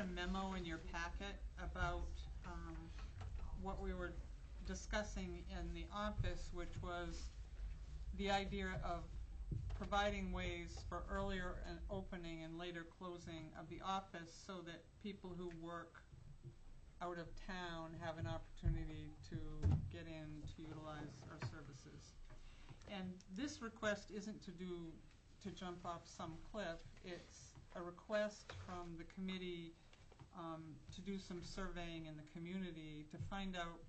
a memo in your packet about what we were discussing in the office, which was the idea of providing ways for earlier opening and later closing of the office so that people who work out of town have an opportunity to get in to utilize our services. And this request isn't to jump off some cliff. It's a request from the committee to do some surveying in the community to find out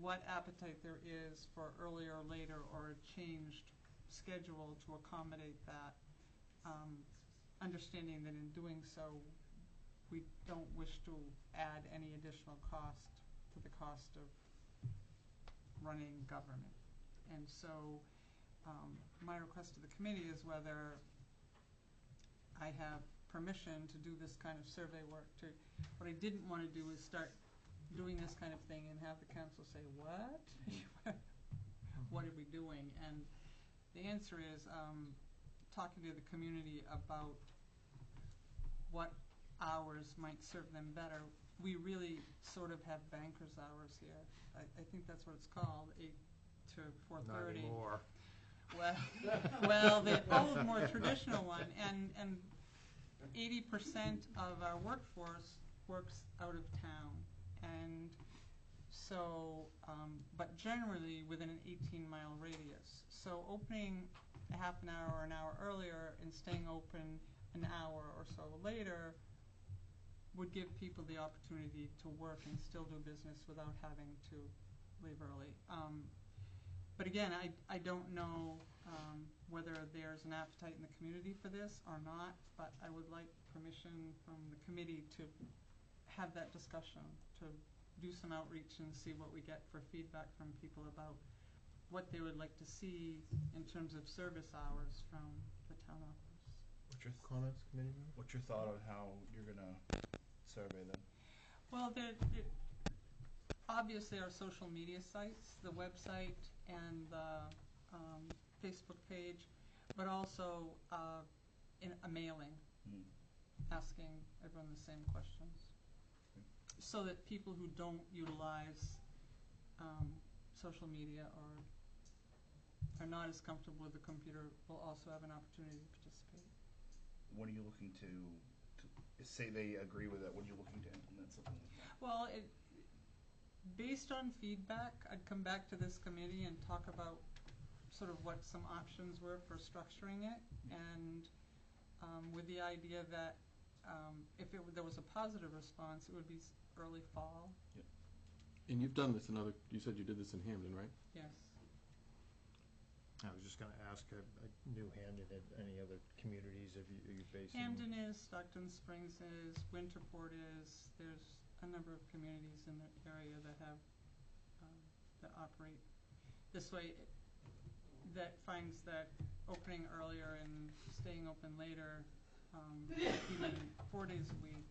what appetite there is for earlier or later or a changed schedule to accommodate that, understanding that in doing so we don't wish to add any additional cost to the cost of running government. And so my request to the committee is whether I have permission to do this kind of survey work. What I didn't want to do is start doing this kind of thing and have the council say, what? What are we doing? And the answer is talking to the community about what hours might serve them better. We really sort of have banker's hours here. I think that's what it's called, 8 to 4:30. Not anymore. Well, the old, more traditional one, and 80% of our workforce works out of town, and so, but generally within an 18-mile radius. So opening a half an hour or an hour earlier and staying open an hour or so later would give people the opportunity to work and still do business without having to leave early. But again, I don't know whether there's an appetite in the community for this or not, but I would like permission from the committee to have that discussion, to do some outreach and see what we get for feedback from people about what they would like to see in terms of service hours from the town office. What's your comments, committee member? What's your thought on how you're going to survey them? Well, obviously our social media sites, the website and the Facebook page, but also in a mailing, asking everyone the same questions, so that people who don't utilize social media or are not as comfortable with the computer will also have an opportunity to participate. When are you looking to say they agree with it? When are you looking to implement something like that? Well, based on feedback, I'd come back to this committee and talk about sort of what some options were for structuring it, and with the idea that if there was a positive response, it would be early fall. Yep. And you've done this in other, you said you did this in Hamden, right? Yes. I was just going to ask, I knew Hamden and any other communities are you based in? Hamden is, Stockton Springs is, Winterport is. There's a number of communities in the area that have that operate this way. That finds that opening earlier and staying open later, even 4 days a week,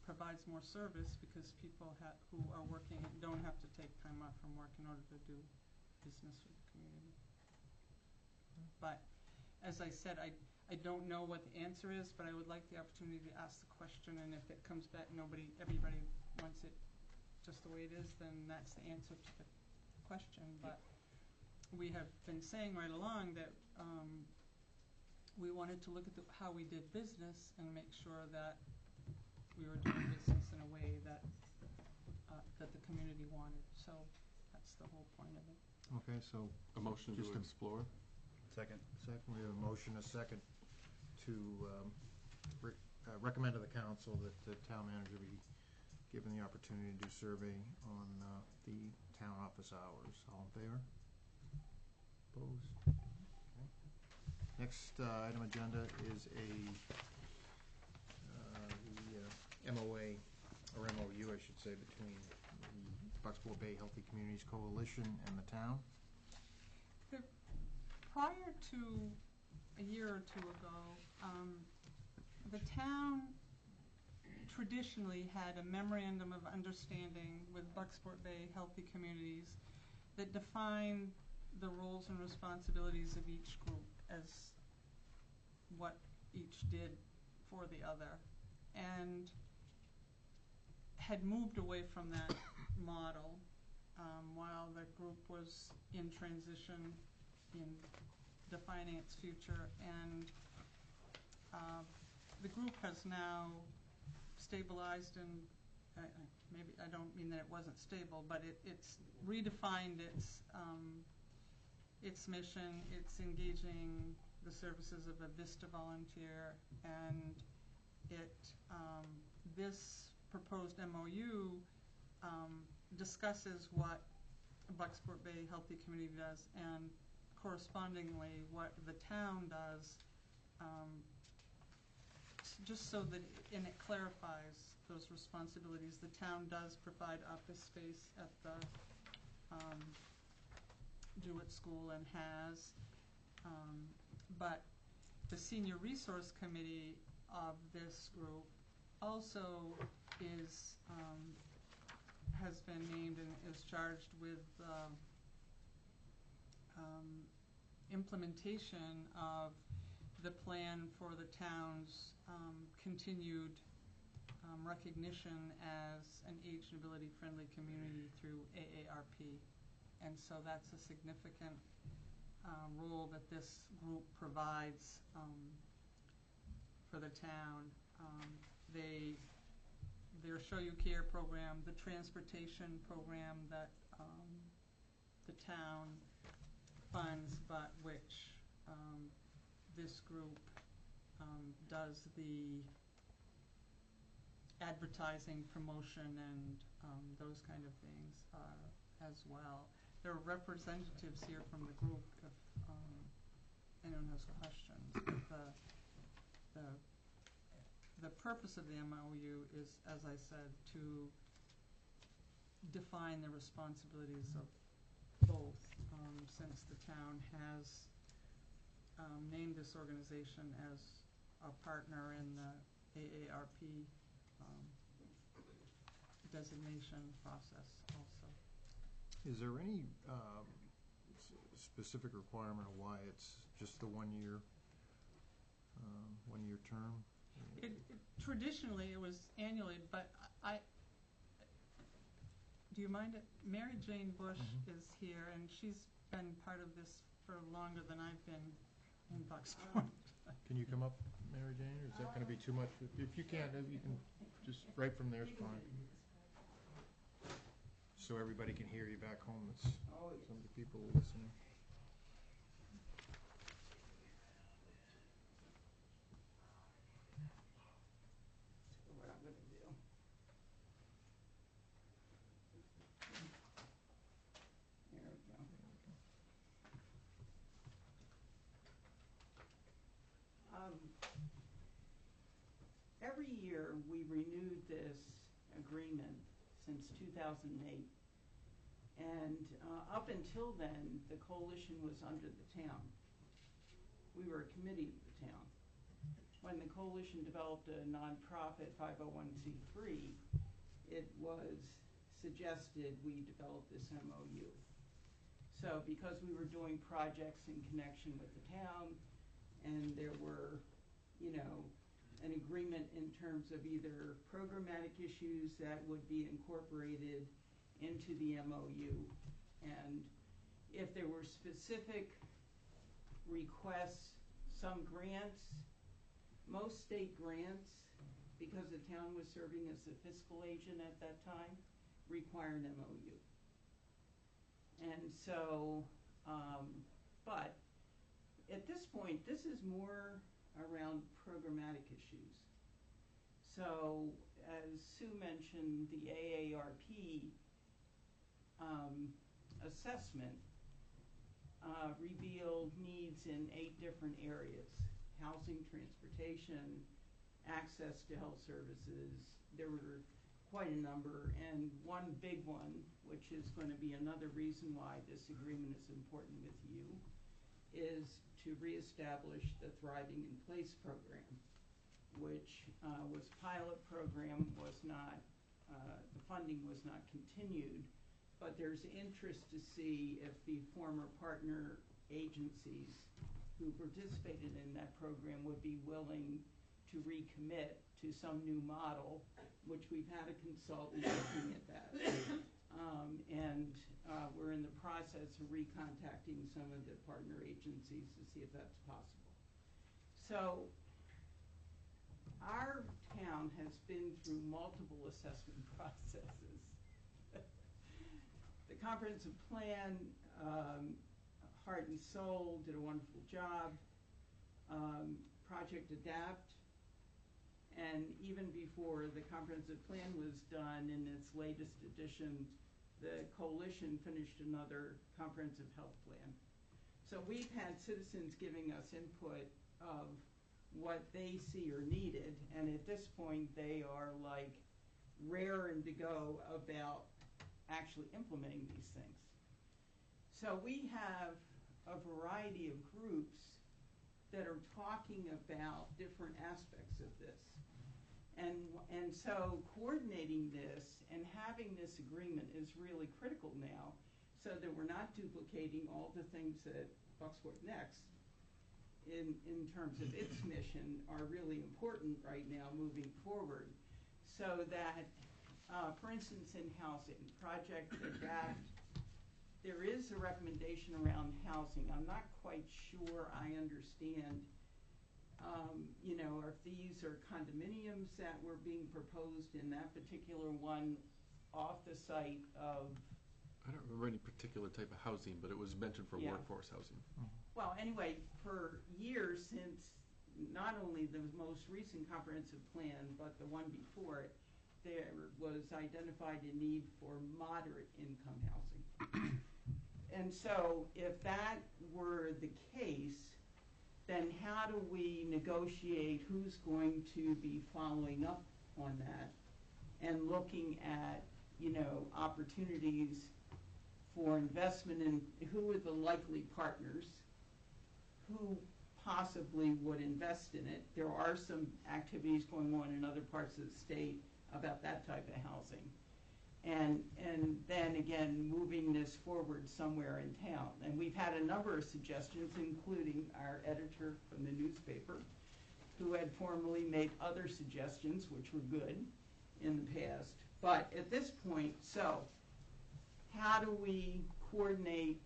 provides more service because people who are working don't have to take time off from work in order to do business with the community. But as I said, I don't know what the answer is, but I would like the opportunity to ask the question, and if it comes back everybody wants it just the way it is, then that's the answer to the question. But we have been saying right along that we wanted to look at how we did business and make sure that we were doing business in a way that that the community wanted. So that's the whole point of it. Okay, so A motion to explore? Second. we have a motion, a second, to recommend to the council that the town manager be given the opportunity to do survey on the town office hours. All in favor? Opposed? Okay. Next item agenda is the MOA, or MOU I should say, between the Bucksport Bay Healthy Communities Coalition and the town. Prior to a year or two ago, the town traditionally had a memorandum of understanding with Bucksport Bay Healthy Communities that defined the roles and responsibilities of each group as what each did for the other. And had moved away from that model while the group was in transition in defining its future, and the group has now stabilized, and maybe I don't mean that it wasn't stable, but it's redefined its mission. It's engaging the services of a VISTA volunteer, and this proposed MOU discusses what Bucksport Bay Healthy Community does, and correspondingly what the town does, just so that, and it clarifies those responsibilities. The town does provide office space at the Jewett School and has, but the Senior Resource Committee of this group also has been named and is charged with implementation of the plan for the town's continued recognition as an age and ability friendly community through AARP. And so that's a significant role that this group provides for the town. Their Show You Care program, the transportation program that the town funds, but which this group does the advertising, promotion, and those kind of things as well. There are representatives here from the group if anyone has questions. The purpose of the MOU is, as I said, to define the responsibilities of both, since the town has named this organization as a partner in the AARP designation process also. Is there any specific requirement of why it's just the 1 year term? Traditionally, it was annually, but do you mind it? Mary Jane Bush is here, and she's been part of this for longer than I've been in Bucksport. Can you come up, Mary Jane, or is that going to be too much? If you can't, you can just right from there is fine. So everybody can hear you back home. It's some of the people listening. What I'm going to do. There we go. Every year we renewed this agreement since 2008. And up until then, the coalition was under the town. We were a committee of the town. When the coalition developed a nonprofit 501c3, it was suggested we develop this MOU. So because we were doing projects in connection with the town, and there were, an agreement in terms of either programmatic issues that would be incorporated into the MOU, and if there were specific requests, some grants, most state grants, because the town was serving as the fiscal agent at that time, require an MOU. And so, but at this point, this is more around programmatic issues. So, as Sue mentioned, the AARP assessment revealed needs in 8 different areas: housing, transportation, access to health services. There were quite a number, and one big one, which is going to be another reason why this agreement is important with you, is to reestablish the Thriving in Place program, which was a pilot program, was not, the funding was not continued, but there's interest to see if the former partner agencies who participated in that program would be willing to recommit to to some new model, which we've had a consultant looking at that. And we're in the process of recontacting some of the partner agencies to see if that's possible. So our town has been through multiple assessment processes. The comprehensive plan, heart and soul, did a wonderful job. Project Adapt, and even before the comprehensive plan was done in its latest edition, the coalition finished another comprehensive health plan. So we've had citizens giving us input of what they see are needed, and at this point they are like raring to go about actually implementing these things. So we have a variety of groups that are talking about different aspects of this. And so coordinating this and having this agreement is really critical now, so that we're not duplicating all the things that Bucksport Next, in terms of its mission, are really important right now moving forward. So that, for instance, in housing, Project Adapt, there is a recommendation around housing. I'm not quite sure I understand, if these are condominiums that were being proposed in that particular one off the site of. I don't remember any particular type of housing, but it was mentioned for workforce housing. Well, anyway, for years since not only the most recent comprehensive plan, but the one before it, there was identified a need for moderate income housing. And so if that were the case, then how do we negotiate who's going to be following up on that and looking at, opportunities for investment in who are the likely partners, who possibly would invest in it. There are some activities going on in other parts of the state about that type of housing. And then again, moving this forward somewhere in town. And we've had a number of suggestions, including our editor from the newspaper, who had formally made other suggestions, which were good in the past. But at this point, so how do we coordinate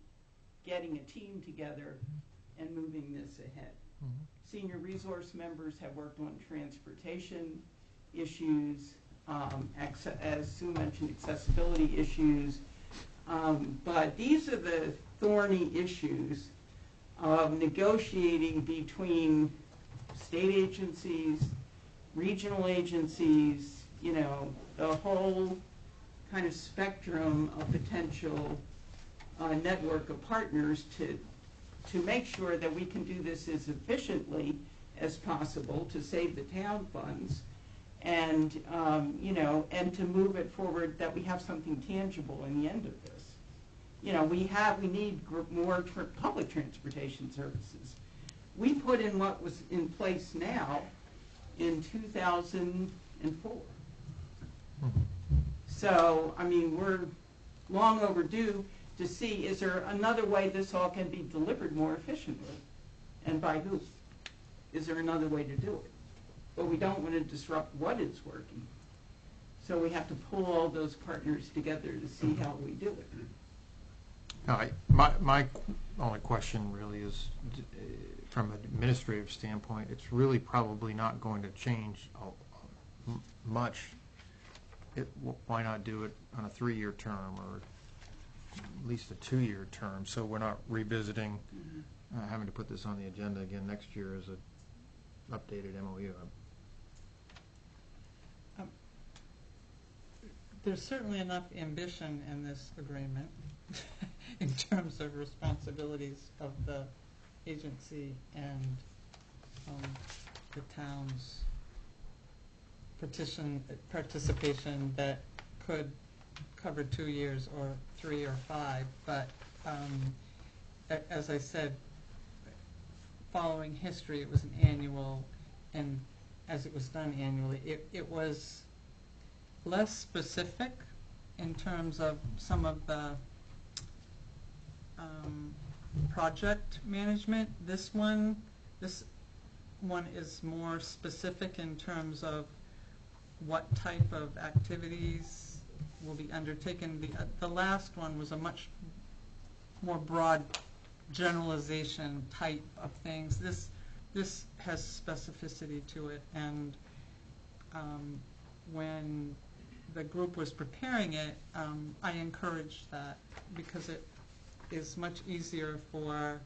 getting a team together and moving this ahead? Mm-hmm. Senior resource members have worked on transportation issues, as Sue mentioned, accessibility issues. But these are the thorny issues of negotiating between state agencies, regional agencies, the whole kind of spectrum of potential network of partners to make sure that we can do this as efficiently as possible to save the town funds, and and to move it forward, that we have something tangible in the end of this. We need more public transportation services. We put in what was in place now in 2004. So, we're long overdue to see, is there another way this all can be delivered more efficiently? And by who? Is there another way to do it? But we don't want to disrupt what is working. So we have to pull all those partners together to see how we do it. My only question really is, from an administrative standpoint, it's really probably not going to change much. Why not do it on a 3-year term, or at least a 2-year term, so we're not revisiting, having to put this on the agenda again next year as an updated MOU. There's certainly enough ambition in this agreement in terms of responsibilities of the agency and the town's participation that could cover 2 years or 3 or 5. But as I said, following history, it was an annual, and as it was done annually, it was less specific in terms of some of the project management. This one is more specific in terms of what type of activities will be undertaken. The last one was a much more broad generalization type of things. This has specificity to it, and when the group was preparing it, I encouraged that because it is much easier for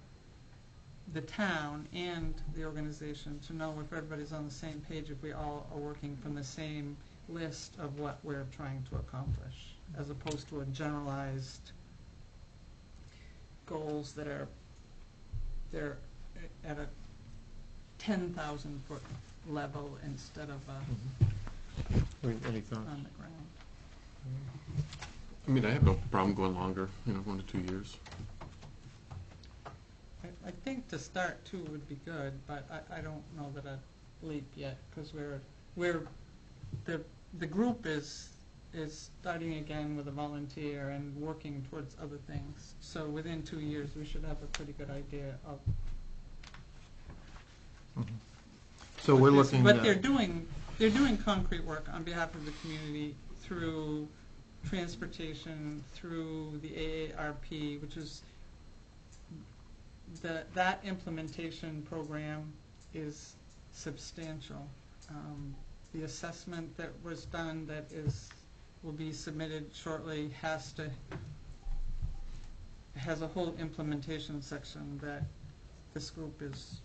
the town and the organization to know if everybody's on the same page, if we all are working from the same list of what we're trying to accomplish, as opposed to a generalized goals that are they're at a 10,000-foot level instead of Any thoughts? on the ground. I mean, I have no problem going longer, 1 to 2 years. I think to start 2 would be good, but I don't know that a leap yet, because the group is starting again with a volunteer and working towards other things. So within 2 years, we should have a pretty good idea of. So we're looking. But they're doing concrete work on behalf of the community through transportation, through the AARP, which is that implementation program is substantial. The assessment that was done that will be submitted shortly has a whole implementation section that this group is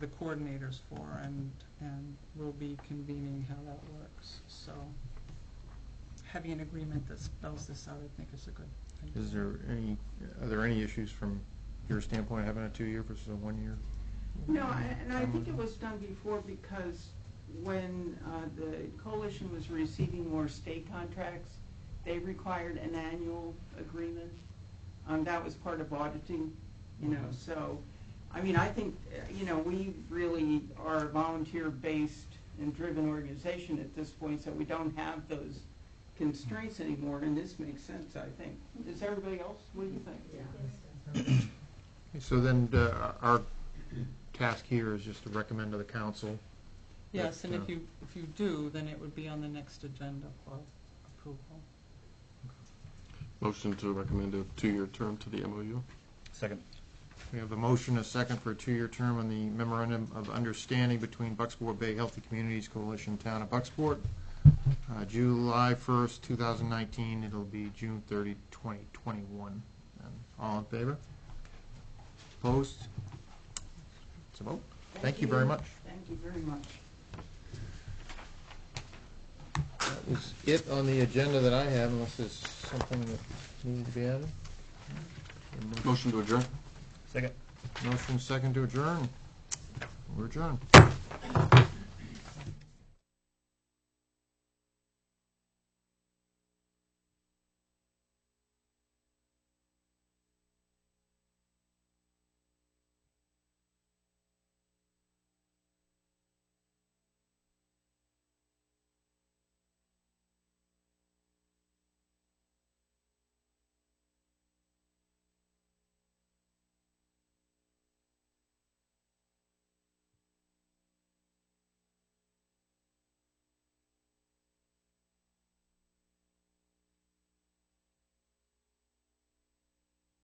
the coordinators for, and we'll be convening how that works. So having an agreement that spells this out, I think, is a good idea. Are there any issues from your standpoint having a 2-year versus a 1-year? No, and I think it was done before because when the coalition was receiving more state contracts, they required an annual agreement. That was part of auditing, so, I mean, I think, we really are a volunteer-based and driven organization at this point, so we don't have those constraints anymore, and this makes sense, I think. Does everybody else, what do you think? Yeah. So then our task here is just to recommend to the council. Yes, that, and if you do, then it would be on the next agenda for approval. Motion to recommend a 2-year term to the MOU. Second. We have a motion, a second for a 2-year term on the Memorandum of Understanding between Bucksport Bay Healthy Communities Coalition, Town of Bucksport. July 1st, 2019, it'll be June 30, 2021. And all in favor? Opposed? It's a vote. Thank you very much. Thank you very much. That was it on the agenda that I have, unless there's something that needs to be added. Motion to adjourn. Second. Motion second to adjourn. We're adjourned.